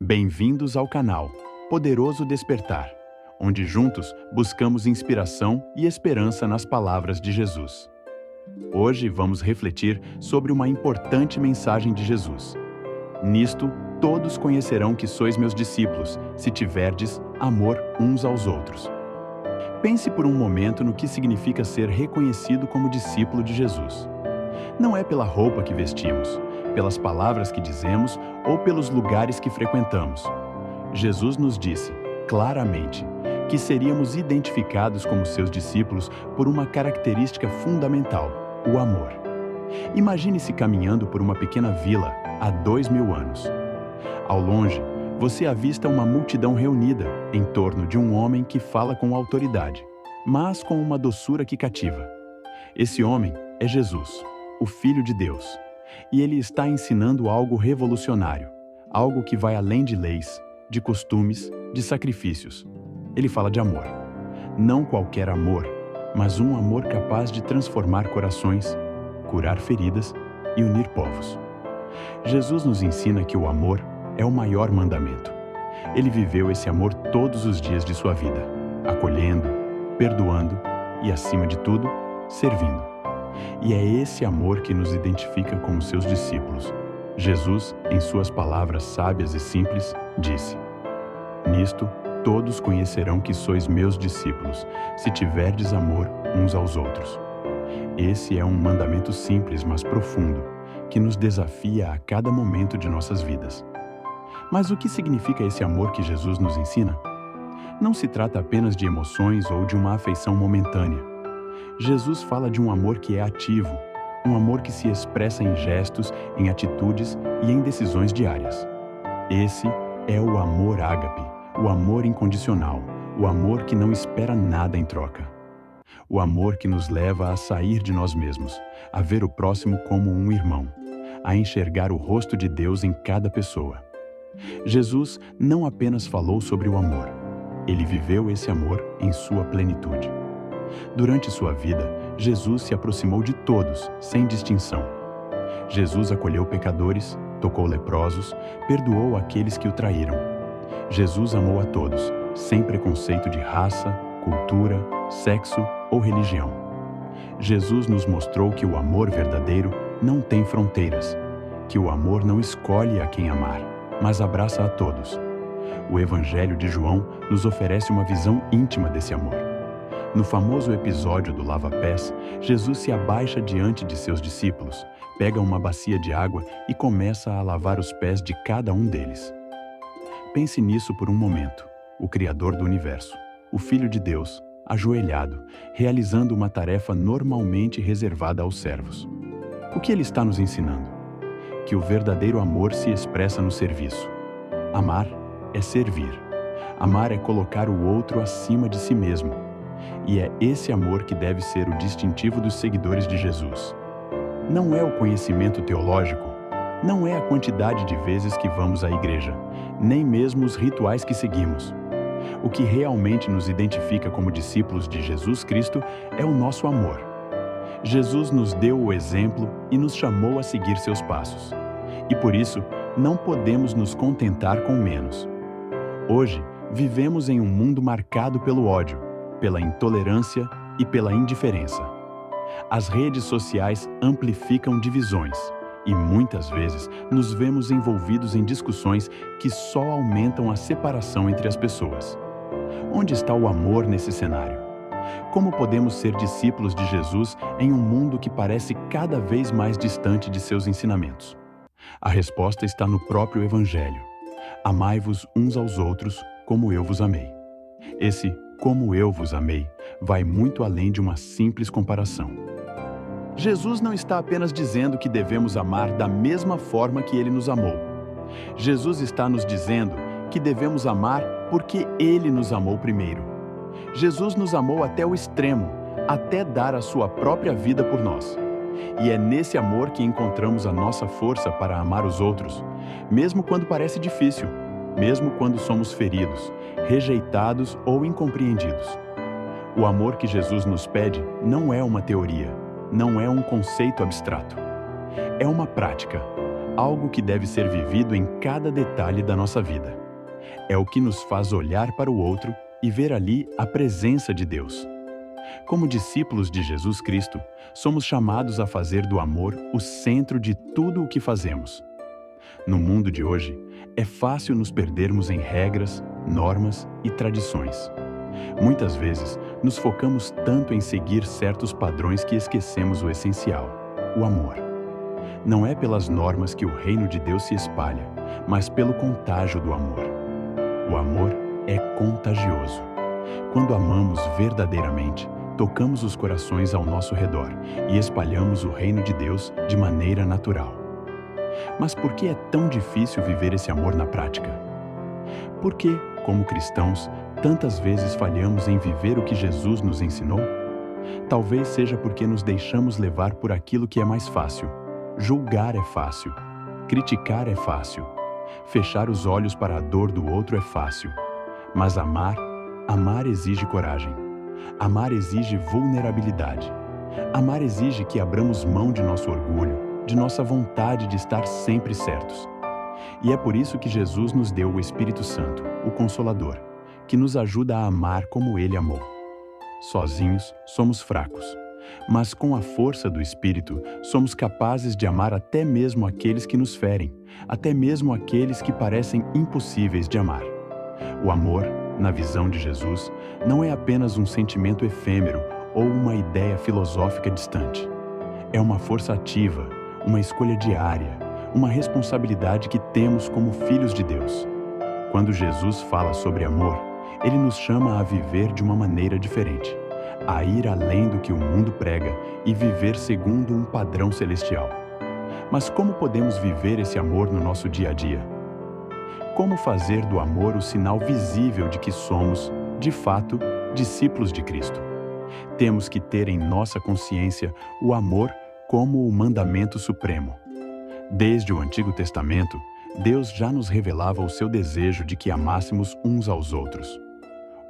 Bem-vindos ao canal Poderoso Despertar, onde juntos buscamos inspiração e esperança nas palavras de Jesus. Hoje vamos refletir sobre uma importante mensagem de Jesus. Nisto, todos conhecerão que sois meus discípulos, se tiverdes amor uns aos outros. Pense por um momento no que significa ser reconhecido como discípulo de Jesus. Não é pela roupa que vestimos, pelas palavras que dizemos ou pelos lugares que frequentamos. Jesus nos disse, claramente, que seríamos identificados como seus discípulos por uma característica fundamental, o amor. Imagine-se caminhando por uma pequena vila há 2000 anos. Ao longe, você avista uma multidão reunida em torno de um homem que fala com autoridade, mas com uma doçura que cativa. Esse homem é Jesus, o Filho de Deus, e ele está ensinando algo revolucionário, algo que vai além de leis, de costumes, de sacrifícios. Ele fala de amor. Não qualquer amor, mas um amor capaz de transformar corações, curar feridas e unir povos. Jesus nos ensina que o amor é o maior mandamento. Ele viveu esse amor todos os dias de sua vida, acolhendo, perdoando e, acima de tudo, servindo. E é esse amor que nos identifica como seus discípulos. Jesus, em suas palavras sábias e simples, disse: Nisto, todos conhecerão que sois meus discípulos, se tiverdes amor uns aos outros. Esse é um mandamento simples, mas profundo, que nos desafia a cada momento de nossas vidas. Mas o que significa esse amor que Jesus nos ensina? Não se trata apenas de emoções ou de uma afeição momentânea. Jesus fala de um amor que é ativo, um amor que se expressa em gestos, em atitudes e em decisões diárias. Esse é o amor ágape, o amor incondicional, o amor que não espera nada em troca. O amor que nos leva a sair de nós mesmos, a ver o próximo como um irmão, a enxergar o rosto de Deus em cada pessoa. Jesus não apenas falou sobre o amor, ele viveu esse amor em sua plenitude. Durante sua vida, Jesus se aproximou de todos, sem distinção. Jesus acolheu pecadores, tocou leprosos, perdoou aqueles que o traíram. Jesus amou a todos, sem preconceito de raça, cultura, sexo ou religião. Jesus nos mostrou que o amor verdadeiro não tem fronteiras, que o amor não escolhe a quem amar, mas abraça a todos. O Evangelho de João nos oferece uma visão íntima desse amor. No famoso episódio do lava-pés, Jesus se abaixa diante de seus discípulos, pega uma bacia de água e começa a lavar os pés de cada um deles. Pense nisso por um momento, o Criador do Universo, o Filho de Deus, ajoelhado, realizando uma tarefa normalmente reservada aos servos. O que ele está nos ensinando? Que o verdadeiro amor se expressa no serviço. Amar é servir. Amar é colocar o outro acima de si mesmo. E é esse amor que deve ser o distintivo dos seguidores de Jesus. Não é o conhecimento teológico, não é a quantidade de vezes que vamos à igreja, nem mesmo os rituais que seguimos. O que realmente nos identifica como discípulos de Jesus Cristo é o nosso amor. Jesus nos deu o exemplo e nos chamou a seguir seus passos. E por isso, não podemos nos contentar com menos. Hoje, vivemos em um mundo marcado pelo ódio, pela intolerância e pela indiferença. As redes sociais amplificam divisões e muitas vezes nos vemos envolvidos em discussões que só aumentam a separação entre as pessoas. Onde está o amor nesse cenário? Como podemos ser discípulos de Jesus em um mundo que parece cada vez mais distante de seus ensinamentos? A resposta está no próprio Evangelho. Amai-vos uns aos outros como eu vos amei. Esse "como eu vos amei" vai muito além de uma simples comparação. Jesus não está apenas dizendo que devemos amar da mesma forma que ele nos amou. Jesus está nos dizendo que devemos amar porque ele nos amou primeiro. Jesus nos amou até o extremo, até dar a sua própria vida por nós. E é nesse amor que encontramos a nossa força para amar os outros, mesmo quando parece difícil, mesmo quando somos feridos, rejeitados ou incompreendidos. O amor que Jesus nos pede não é uma teoria, não é um conceito abstrato. É uma prática, algo que deve ser vivido em cada detalhe da nossa vida. É o que nos faz olhar para o outro e ver ali a presença de Deus. Como discípulos de Jesus Cristo, somos chamados a fazer do amor o centro de tudo o que fazemos. No mundo de hoje, é fácil nos perdermos em regras, normas e tradições. Muitas vezes, nos focamos tanto em seguir certos padrões que esquecemos o essencial, o amor. Não é pelas normas que o reino de Deus se espalha, mas pelo contágio do amor. O amor é contagioso. Quando amamos verdadeiramente, tocamos os corações ao nosso redor e espalhamos o reino de Deus de maneira natural. Mas por que é tão difícil viver esse amor na prática? Por que, como cristãos, tantas vezes falhamos em viver o que Jesus nos ensinou? Talvez seja porque nos deixamos levar por aquilo que é mais fácil. Julgar é fácil. Criticar é fácil. Fechar os olhos para a dor do outro é fácil. Mas amar exige coragem. Amar exige vulnerabilidade. Amar exige que abramos mão de nosso orgulho, de nossa vontade de estar sempre certos. E é por isso que Jesus nos deu o Espírito Santo, o Consolador, que nos ajuda a amar como Ele amou. Sozinhos, somos fracos, mas com a força do Espírito, somos capazes de amar até mesmo aqueles que nos ferem, até mesmo aqueles que parecem impossíveis de amar. O amor, na visão de Jesus, não é apenas um sentimento efêmero ou uma ideia filosófica distante. É uma força ativa, uma escolha diária, uma responsabilidade que temos como filhos de Deus. Quando Jesus fala sobre amor, Ele nos chama a viver de uma maneira diferente, a ir além do que o mundo prega e viver segundo um padrão celestial. Mas como podemos viver esse amor no nosso dia a dia? Como fazer do amor o sinal visível de que somos, de fato, discípulos de Cristo? Temos que ter em nossa consciência o amor como o mandamento supremo. Desde o Antigo Testamento, Deus já nos revelava o seu desejo de que amássemos uns aos outros.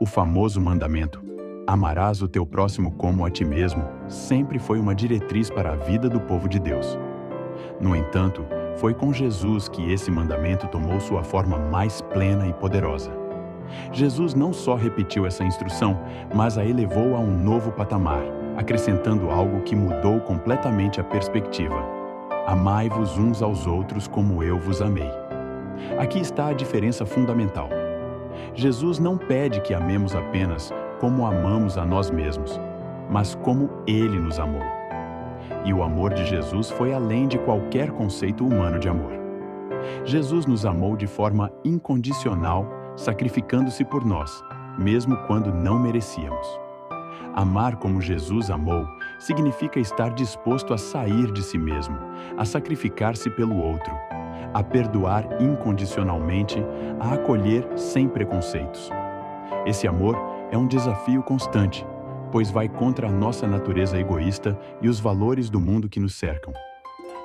O famoso mandamento, amarás o teu próximo como a ti mesmo, sempre foi uma diretriz para a vida do povo de Deus. No entanto, foi com Jesus que esse mandamento tomou sua forma mais plena e poderosa. Jesus não só repetiu essa instrução, mas a elevou a um novo patamar, acrescentando algo que mudou completamente a perspectiva. Amai-vos uns aos outros como eu vos amei. Aqui está a diferença fundamental. Jesus não pede que amemos apenas como amamos a nós mesmos, mas como Ele nos amou. E o amor de Jesus foi além de qualquer conceito humano de amor. Jesus nos amou de forma incondicional, sacrificando-se por nós, mesmo quando não merecíamos. Amar como Jesus amou significa estar disposto a sair de si mesmo, a sacrificar-se pelo outro, a perdoar incondicionalmente, a acolher sem preconceitos. Esse amor é um desafio constante, pois vai contra a nossa natureza egoísta e os valores do mundo que nos cercam.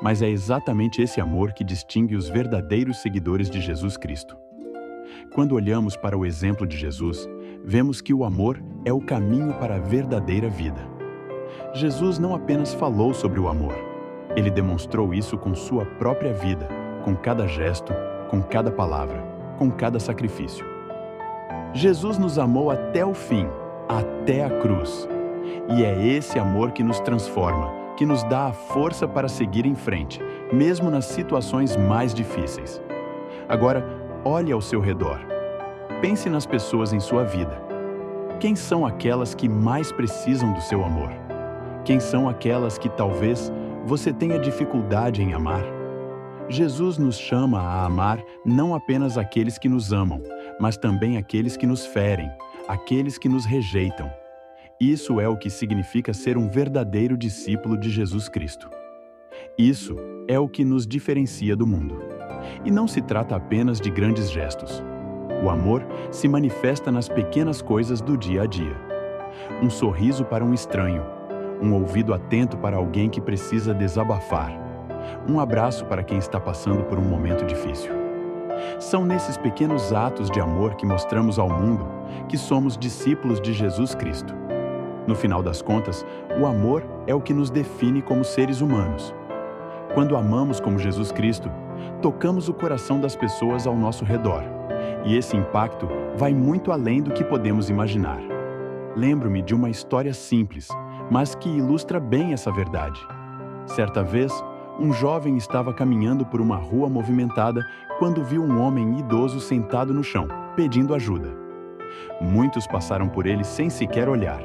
Mas é exatamente esse amor que distingue os verdadeiros seguidores de Jesus Cristo. Quando olhamos para o exemplo de Jesus, vemos que o amor é o caminho para a verdadeira vida. Jesus não apenas falou sobre o amor, Ele demonstrou isso com sua própria vida, com cada gesto, com cada palavra, com cada sacrifício. Jesus nos amou até o fim, até a cruz. E é esse amor que nos transforma, que nos dá a força para seguir em frente, mesmo nas situações mais difíceis. Agora, olhe ao seu redor. Pense nas pessoas em sua vida. Quem são aquelas que mais precisam do seu amor? Quem são aquelas que talvez você tenha dificuldade em amar? Jesus nos chama a amar não apenas aqueles que nos amam, mas também aqueles que nos ferem, aqueles que nos rejeitam. Isso é o que significa ser um verdadeiro discípulo de Jesus Cristo. Isso é o que nos diferencia do mundo. E não se trata apenas de grandes gestos. O amor se manifesta nas pequenas coisas do dia a dia. Um sorriso para um estranho, um ouvido atento para alguém que precisa desabafar, um abraço para quem está passando por um momento difícil. São nesses pequenos atos de amor que mostramos ao mundo que somos discípulos de Jesus Cristo. No final das contas, o amor é o que nos define como seres humanos. Quando amamos como Jesus Cristo, tocamos o coração das pessoas ao nosso redor. E esse impacto vai muito além do que podemos imaginar. Lembro-me de uma história simples, mas que ilustra bem essa verdade. Certa vez, um jovem estava caminhando por uma rua movimentada quando viu um homem idoso sentado no chão, pedindo ajuda. Muitos passaram por ele sem sequer olhar,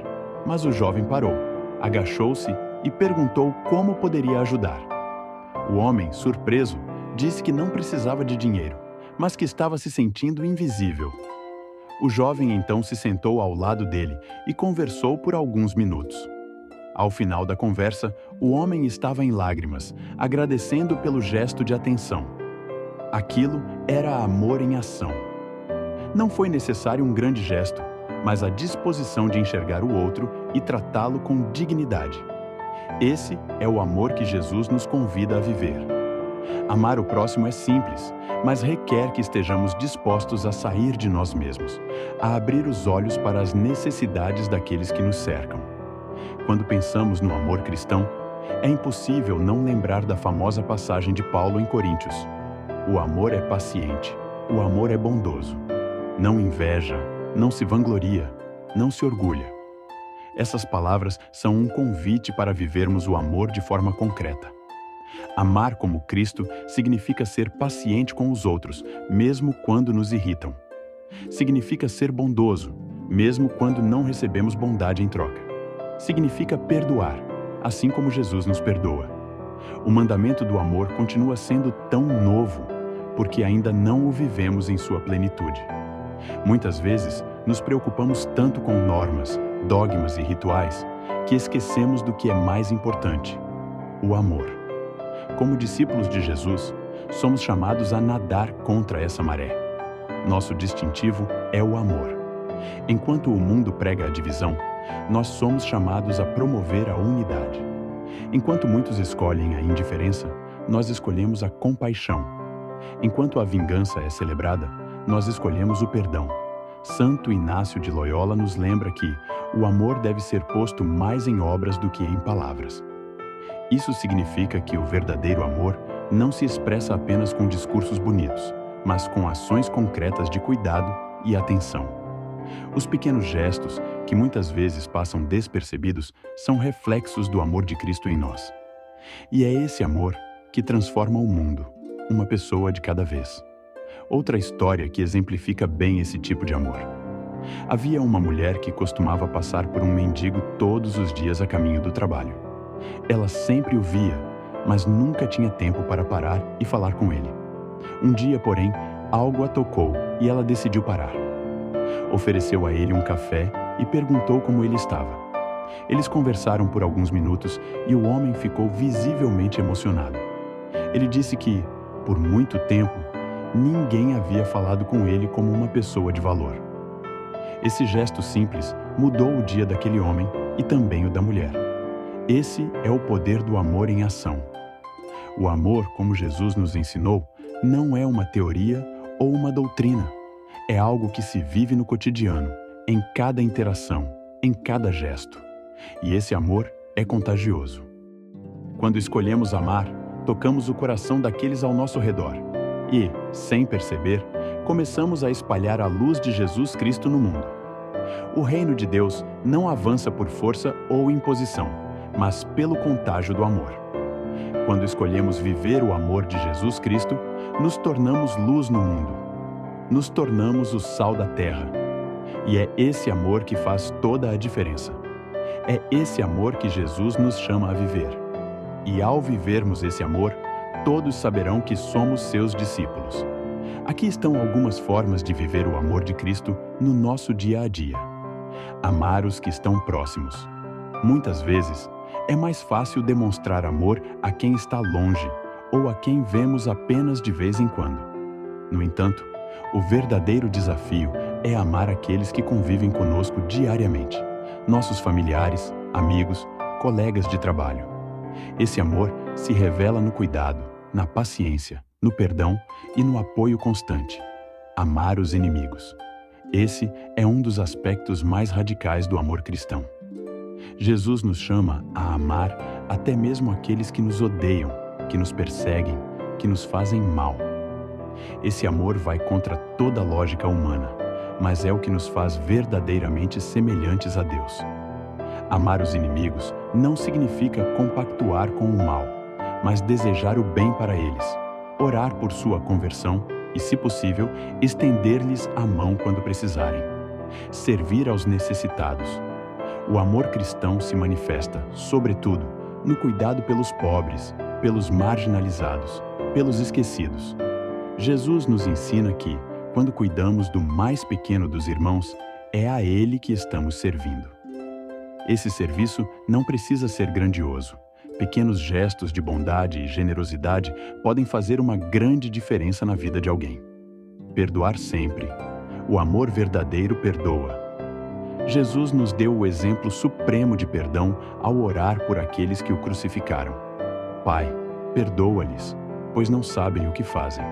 mas o jovem parou, agachou-se e perguntou como poderia ajudar. O homem, surpreso, disse que não precisava de dinheiro, mas que estava se sentindo invisível. O jovem então se sentou ao lado dele e conversou por alguns minutos. Ao final da conversa, o homem estava em lágrimas, agradecendo pelo gesto de atenção. Aquilo era amor em ação. Não foi necessário um grande gesto, mas a disposição de enxergar o outro e tratá-lo com dignidade. Esse é o amor que Jesus nos convida a viver. Amar o próximo é simples, mas requer que estejamos dispostos a sair de nós mesmos, a abrir os olhos para as necessidades daqueles que nos cercam. Quando pensamos no amor cristão, é impossível não lembrar da famosa passagem de Paulo em Coríntios. O amor é paciente, o amor é bondoso. Não inveja, não se vangloria, não se orgulha. Essas palavras são um convite para vivermos o amor de forma concreta. Amar como Cristo significa ser paciente com os outros, mesmo quando nos irritam. Significa ser bondoso, mesmo quando não recebemos bondade em troca. Significa perdoar, assim como Jesus nos perdoa. O mandamento do amor continua sendo tão novo, porque ainda não o vivemos em sua plenitude. Muitas vezes, nos preocupamos tanto com normas, dogmas e rituais, que esquecemos do que é mais importante: o amor. Como discípulos de Jesus, somos chamados a nadar contra essa maré. Nosso distintivo é o amor. Enquanto o mundo prega a divisão, nós somos chamados a promover a unidade. Enquanto muitos escolhem a indiferença, nós escolhemos a compaixão. Enquanto a vingança é celebrada, nós escolhemos o perdão. Santo Inácio de Loyola nos lembra que o amor deve ser posto mais em obras do que em palavras. Isso significa que o verdadeiro amor não se expressa apenas com discursos bonitos, mas com ações concretas de cuidado e atenção. Os pequenos gestos, que muitas vezes passam despercebidos, são reflexos do amor de Cristo em nós. E é esse amor que transforma o mundo, uma pessoa de cada vez. Outra história que exemplifica bem esse tipo de amor. Havia uma mulher que costumava passar por um mendigo todos os dias a caminho do trabalho. Ela sempre o via, mas nunca tinha tempo para parar e falar com ele. Um dia, porém, algo a tocou e ela decidiu parar. Ofereceu a ele um café e perguntou como ele estava. Eles conversaram por alguns minutos e o homem ficou visivelmente emocionado. Ele disse que, por muito tempo, ninguém havia falado com ele como uma pessoa de valor. Esse gesto simples mudou o dia daquele homem e também o da mulher. Esse é o poder do amor em ação. O amor, como Jesus nos ensinou, não é uma teoria ou uma doutrina. É algo que se vive no cotidiano, em cada interação, em cada gesto. E esse amor é contagioso. Quando escolhemos amar, tocamos o coração daqueles ao nosso redor. E, sem perceber, começamos a espalhar a luz de Jesus Cristo no mundo. O reino de Deus não avança por força ou imposição, mas pelo contágio do amor. Quando escolhemos viver o amor de Jesus Cristo, nos tornamos luz no mundo. Nos tornamos o sal da terra. E é esse amor que faz toda a diferença. É esse amor que Jesus nos chama a viver. E ao vivermos esse amor, todos saberão que somos seus discípulos. Aqui estão algumas formas de viver o amor de Cristo no nosso dia a dia. Amar os que estão próximos. Muitas vezes, é mais fácil demonstrar amor a quem está longe ou a quem vemos apenas de vez em quando. No entanto, o verdadeiro desafio é amar aqueles que convivem conosco diariamente, nossos familiares, amigos, colegas de trabalho. Esse amor se revela no cuidado, na paciência, no perdão e no apoio constante. Amar os inimigos. Esse é um dos aspectos mais radicais do amor cristão. Jesus nos chama a amar até mesmo aqueles que nos odeiam, que nos perseguem, que nos fazem mal. Esse amor vai contra toda a lógica humana, mas é o que nos faz verdadeiramente semelhantes a Deus. Amar os inimigos não significa compactuar com o mal, mas desejar o bem para eles, orar por sua conversão e, se possível, estender-lhes a mão quando precisarem. Servir aos necessitados. O amor cristão se manifesta, sobretudo, no cuidado pelos pobres, pelos marginalizados, pelos esquecidos. Jesus nos ensina que, quando cuidamos do mais pequeno dos irmãos, é a Ele que estamos servindo. Esse serviço não precisa ser grandioso. Pequenos gestos de bondade e generosidade podem fazer uma grande diferença na vida de alguém. Perdoar sempre. O amor verdadeiro perdoa. Jesus nos deu o exemplo supremo de perdão ao orar por aqueles que o crucificaram. Pai, perdoa-lhes, pois não sabem o que fazem.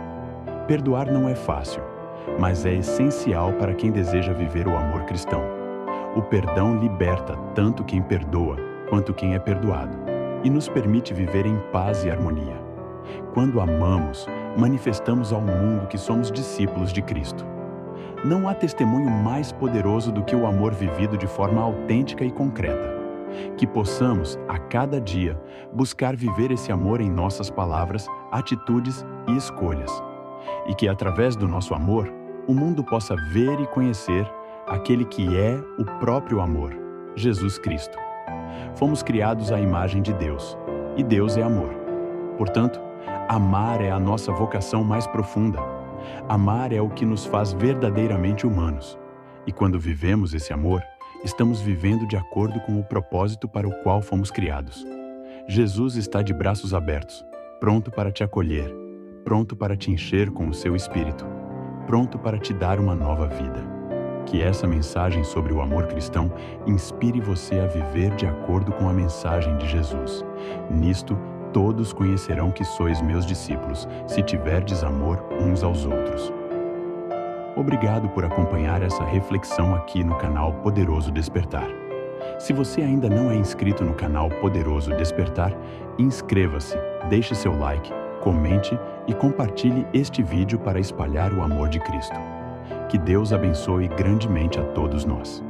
Perdoar não é fácil, mas é essencial para quem deseja viver o amor cristão. O perdão liberta tanto quem perdoa quanto quem é perdoado e nos permite viver em paz e harmonia. Quando amamos, manifestamos ao mundo que somos discípulos de Cristo. Não há testemunho mais poderoso do que o amor vivido de forma autêntica e concreta. Que possamos, a cada dia, buscar viver esse amor em nossas palavras, atitudes e escolhas. E que, através do nosso amor, o mundo possa ver e conhecer aquele que é o próprio amor, Jesus Cristo. Fomos criados à imagem de Deus, e Deus é amor. Portanto, amar é a nossa vocação mais profunda. Amar é o que nos faz verdadeiramente humanos. E quando vivemos esse amor, estamos vivendo de acordo com o propósito para o qual fomos criados. Jesus está de braços abertos, pronto para te acolher, pronto para te encher com o seu Espírito, pronto para te dar uma nova vida. Que essa mensagem sobre o amor cristão inspire você a viver de acordo com a mensagem de Jesus. Nisto, todos conhecerão que sois meus discípulos, se tiverdes amor uns aos outros. Obrigado por acompanhar essa reflexão aqui no canal Poderoso Despertar. Se você ainda não é inscrito no canal Poderoso Despertar, inscreva-se, deixe seu like, comente e compartilhe este vídeo para espalhar o amor de Cristo. Que Deus abençoe grandemente a todos nós.